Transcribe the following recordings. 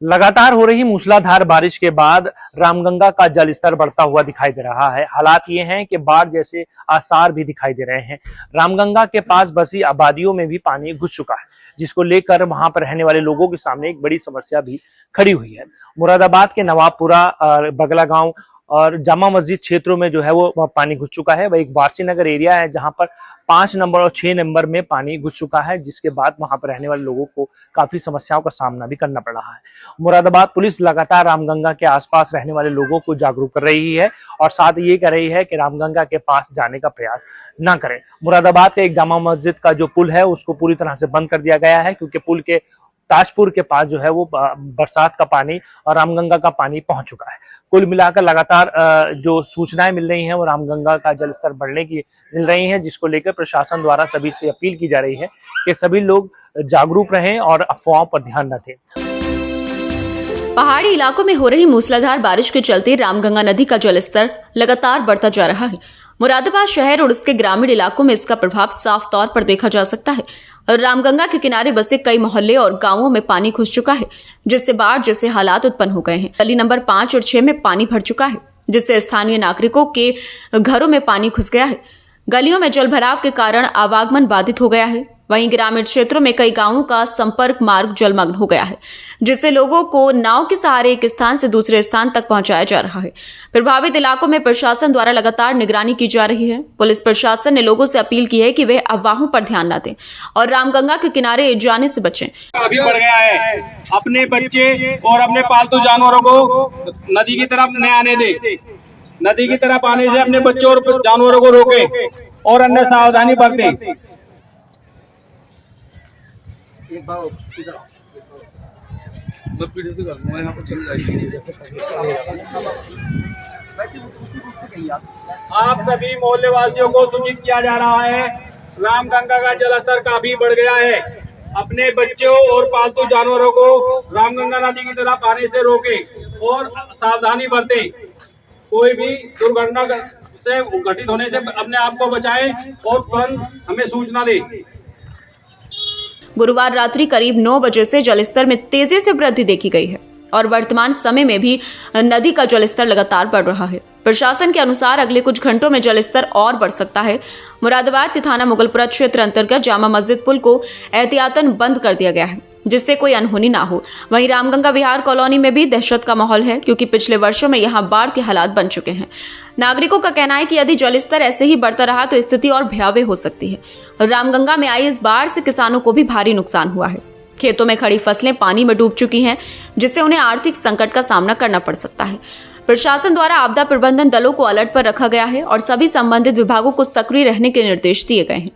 लगातार हो रही मूसलाधार बारिश के बाद रामगंगा का जलस्तर बढ़ता हुआ दिखाई दे रहा है। हालात ये हैं कि बाढ़ जैसे आसार भी दिखाई दे रहे हैं। रामगंगा के पास बसी आबादियों में भी पानी घुस चुका है, जिसको लेकर वहां पर रहने वाले लोगों के सामने एक बड़ी समस्या भी खड़ी हुई है। मुरादाबाद के नवाबपुरा, बगला गांव और जामा मस्जिद क्षेत्रों में जो है वो पानी घुस चुका है। वह एक वारसी नगर एरिया है जहां पर 5 नंबर और 6 नंबर में पानी घुस चुका है, जिसके बाद वहां पर रहने वाले लोगों को काफी समस्याओं का सामना भी करना पड़ रहा है। मुरादाबाद पुलिस लगातार रामगंगा के आसपास रहने वाले लोगों को जागरूक कर रही है और साथ ये कर रही है कि रामगंगा के पास जाने का प्रयास न करें। मुरादाबाद के एक जामा मस्जिद का जो पुल है उसको पूरी तरह से बंद कर दिया गया है, क्योंकि पुल के ताजपुर के पास जो है वो बरसात का पानी और रामगंगा का पानी पहुंच चुका है। कुल मिलाकर लगातार जो सूचनाएं मिल रही हैं वो रामगंगा का जलस्तर बढ़ने की मिल रही हैं, जिसको लेकर प्रशासन द्वारा सभी से अपील की जा रही है कि सभी लोग जागरूक रहें और अफवाहों पर ध्यान न दें। पहाड़ी इलाकों में हो रही मूसलाधार बारिश के चलते रामगंगा नदी का जलस्तर लगातार बढ़ता जा रहा है। मुरादाबाद शहर और उसके ग्रामीण इलाकों में इसका प्रभाव साफ तौर पर देखा जा सकता है। रामगंगा के किनारे बसे कई मोहल्ले और गांवों में पानी घुस चुका है, जिससे बाढ़ जैसे हालात उत्पन्न हो गए हैं। गली नंबर 5 और 6 में पानी भर चुका है, जिससे स्थानीय नागरिकों के घरों में पानी घुस गया है। गलियों में जलभराव के कारण आवागमन बाधित हो गया है। वहीं ग्रामीण क्षेत्रों में कई गांवों का संपर्क मार्ग जलमग्न हो गया है, जिससे लोगों को नाव के सहारे एक स्थान से दूसरे स्थान तक पहुंचाया जा रहा है। प्रभावित इलाकों में प्रशासन द्वारा लगातार निगरानी की जा रही है। पुलिस प्रशासन ने लोगों से अपील की है कि वे अफवाहों पर ध्यान न दें और रामगंगा के किनारे जाने से बचें। अभी बढ़ गया है, अपने बच्चे और अपने पालतू जानवरों को नदी की तरफ न आने दे। नदी की तरफ आने से अपने बच्चों और जानवरों को रोके और अन्य सावधानी बरतें। आप सभी मोहल्ले वासियों को सूचित किया जा रहा है, रामगंगा का जलस्तर काफी बढ़ गया है। अपने बच्चों और पालतू जानवरों को रामगंगा नदी की तरफ आने से रोकें और सावधानी बरतें। कोई भी दुर्घटना से घटित होने से अपने आप को बचाएं और तुरंत हमें सूचना दें। गुरुवार रात्रि करीब 9 बजे से जलस्तर में तेजी से वृद्धि देखी गई है और वर्तमान समय में भी नदी का जलस्तर लगातार बढ़ रहा है। प्रशासन के अनुसार अगले कुछ घंटों में जलस्तर और बढ़ सकता है। मुरादाबाद के थाना मुगलपुरा क्षेत्र अंतर्गत जामा मस्जिद पुल को एहतियातन बंद कर दिया गया है, जिससे कोई अनहोनी ना हो। वहीं रामगंगा विहार कॉलोनी में भी दहशत का माहौल है, क्योंकि पिछले वर्षों में यहां बाढ़ के हालात बन चुके हैं। नागरिकों का कहना है कि यदि जलस्तर ऐसे ही बढ़ता रहा तो स्थिति और भयावह हो सकती है। रामगंगा में आई इस बाढ़ से किसानों को भी भारी नुकसान हुआ है। खेतों में खड़ी फसलें पानी में डूब चुकी हैं, जिससे उन्हें आर्थिक संकट का सामना करना पड़ सकता है। प्रशासन द्वारा आपदा प्रबंधन दलों को अलर्ट पर रखा गया है और सभी संबंधित विभागों को सक्रिय रहने के निर्देश दिए गए हैं।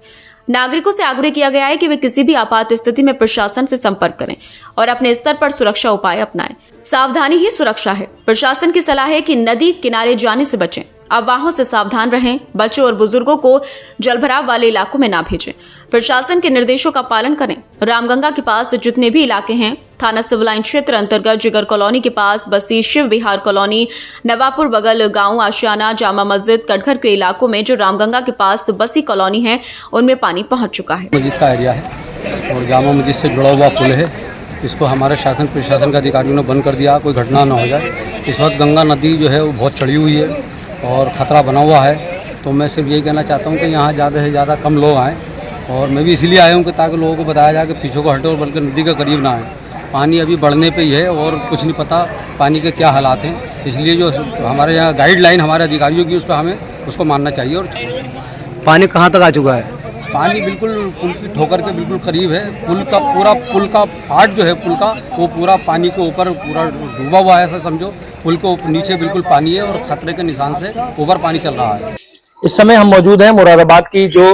नागरिकों से आग्रह किया गया है कि वे किसी भी आपात स्थिति में प्रशासन से संपर्क करें और अपने स्तर पर सुरक्षा उपाय अपनाएं। सावधानी ही सुरक्षा है। प्रशासन की सलाह है कि नदी किनारे जाने से बचें, अफवाहों से सावधान रहें, बच्चों और बुजुर्गों को जलभराव वाले इलाकों में ना भेजें, प्रशासन के निर्देशों का पालन करें। रामगंगा के पास जितने भी इलाके हैं, थाना सिविल लाइन क्षेत्र अंतर्गत जिगर कॉलोनी के पास बसी शिव विहार कॉलोनी, नवापुर बगल गांव आशियाना, जामा मस्जिद, कटघर के इलाकों में जो रामगंगा के पास बसी कॉलोनी है, उनमें पानी पहुंच चुका है। मस्जिद का एरिया है और जामा मस्जिद से जुड़ा हुआ पुल है। इसको हमारे शासन प्रशासन के अधिकारियों ने बंद कर दिया, कोई घटना ना हो जाए। इस वक्त गंगा नदी जो है वो बहुत चढ़ी हुई है और ख़तरा बना हुआ है। तो मैं सिर्फ यही कहना चाहता हूँ कि यहाँ ज़्यादा से ज़्यादा कम लोग आएँ, और मैं भी इसलिए आया हूँ कि ताकि लोगों को बताया जाए कि पीछे को हटे और बल्कि नदी के करीब ना आए। पानी अभी बढ़ने पे ही है और कुछ नहीं पता पानी के क्या हालात हैं, इसलिए जो हमारे यहाँ गाइडलाइन हमारे अधिकारियों की उस पर हमें उसको मानना चाहिए। और पानी कहाँ तक आ चुका है? पानी बिल्कुल पुल की ठोकर के बिल्कुल करीब है। पुल का फाट जो है पुल का, वो पूरा पानी के ऊपर पूरा डूबा हुआ है। ऐसा समझो पुल के नीचे बिल्कुल पानी है और खतरे के निशान से ऊपर पानी चल रहा है। इस समय हम मौजूद हैं मुरादाबाद की जो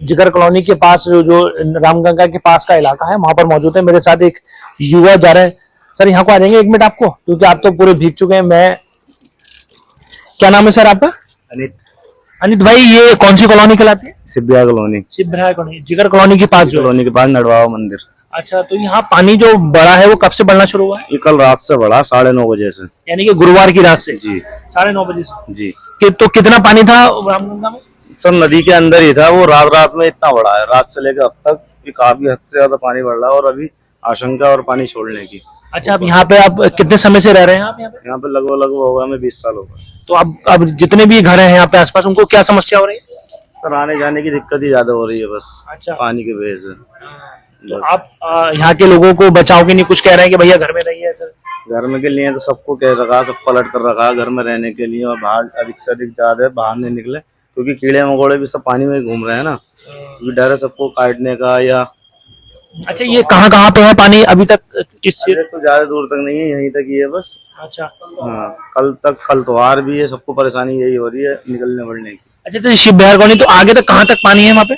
जिगर कॉलोनी के पास जो रामगंगा के पास का इलाका है, वहां पर मौजूद है। मेरे साथ एक युवा जा रहे हैं। सर यहाँ को आ जाएंगे 1 मिनट आपको, क्योंकि आप तो पूरे भीग चुके हैं। क्या नाम है सर आपका? अनित। अनित भाई, ये कौन सी कॉलोनी कहलाती है? शिवविहार कॉलोनी। शिवविहार कॉलोनी, जिगर कॉलोनी के पास जो कॉलोनी के पास नड़वा मंदिर। अच्छा, तो यहाँ पानी जो बढ़ा है वो कब से बढ़ना शुरू हुआ है? ये कल रात से बढ़ा, 9:30 बजे से। यानी कि गुरुवार की रात से? जी, 9:30 बजे से। जी। तो कितना पानी था रामगंगा में? सर नदी के अंदर ही था वो। रात में इतना बढ़ा है, रात से लेकर अब तक ये काफी हद से ज्यादा पानी बढ़ रहा है और अभी आशंका और पानी छोड़ने की। अच्छा, अब यहाँ पे आप कितने समय से रह रहे हैं आप यहाँ पे? यहाँ पे लगभग लगभग होगा हमें 20 साल हो गए। तो अब जितने भी घर हैं यहाँ पे आसपास, उनको क्या समस्या हो रही है? सर आने जाने की दिक्कत ही ज्यादा हो रही है बस, अच्छा। पानी की वजह से। तो बस। आप यहाँ के लोगों को बचाव के लिए कुछ कह रहे हैं कि भैया घर में रहिए सर? घर में के लिए तो सबको कह रखा, सब पलट कर रखा घर में रहने के लिए, और बाहर अधिक से अधिक ज्यादा बाहर नहीं निकले, क्योंकि कीड़े मकोड़े भी सब पानी में घूम रहे हैं ना, क्योंकि डर है सबको काटने का या। अच्छा, ये कहाँ पे है पानी अभी तक? किस अरे तो ज्यादा दूर तक नहीं है, यहीं तक ही है बस। अच्छा। हाँ, कल त्योहार भी है, सबको परेशानी यही हो रही है निकलने बढ़ने की। अच्छा, तो शिव बिहार कॉलोनी, तो आगे तक कहाँ तक पानी है वहाँ पे?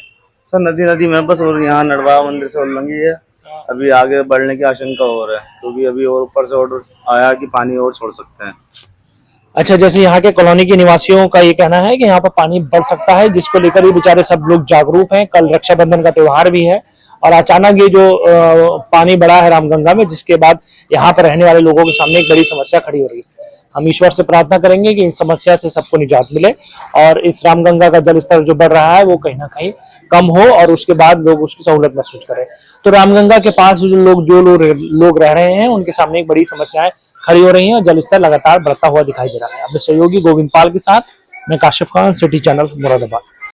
सर नदी में बस, और यहाँ नड़वा मंदिर से उल्लंघी है, अभी आगे बढ़ने की आशंका हो रहा है, क्योंकि अभी और ऊपर से ऑर्डर आया कि पानी और छोड़ सकते हैं। अच्छा, जैसे यहाँ के कॉलोनी के निवासियों का ये कहना है कि यहाँ पर पानी बढ़ सकता है, जिसको लेकर भी बेचारे सब लोग जागरूक हैं। कल रक्षाबंधन का त्योहार भी है और अचानक ये जो पानी बढ़ा है रामगंगा में, जिसके बाद यहाँ पर रहने वाले लोगों के सामने एक बड़ी समस्या खड़ी हो रही है। हम ईश्वर से प्रार्थना करेंगे कि इस समस्या से सबको निजात मिले और इस रामगंगा का जल स्तर जो बढ़ रहा है वो कहीं ना कहीं कम हो और उसके बाद लोग उसकी सहूलत महसूस करें। तो रामगंगा के पास जो लोग रह रहे हैं, उनके सामने एक बड़ी समस्याएं खड़ी हो रही हैं और जल स्तर लगातार बढ़ता हुआ दिखाई दे रहा है। अपने सहयोगी गोविंद पाल के साथ मैं काशिफ खान, सिटी चैनल मुरादाबाद।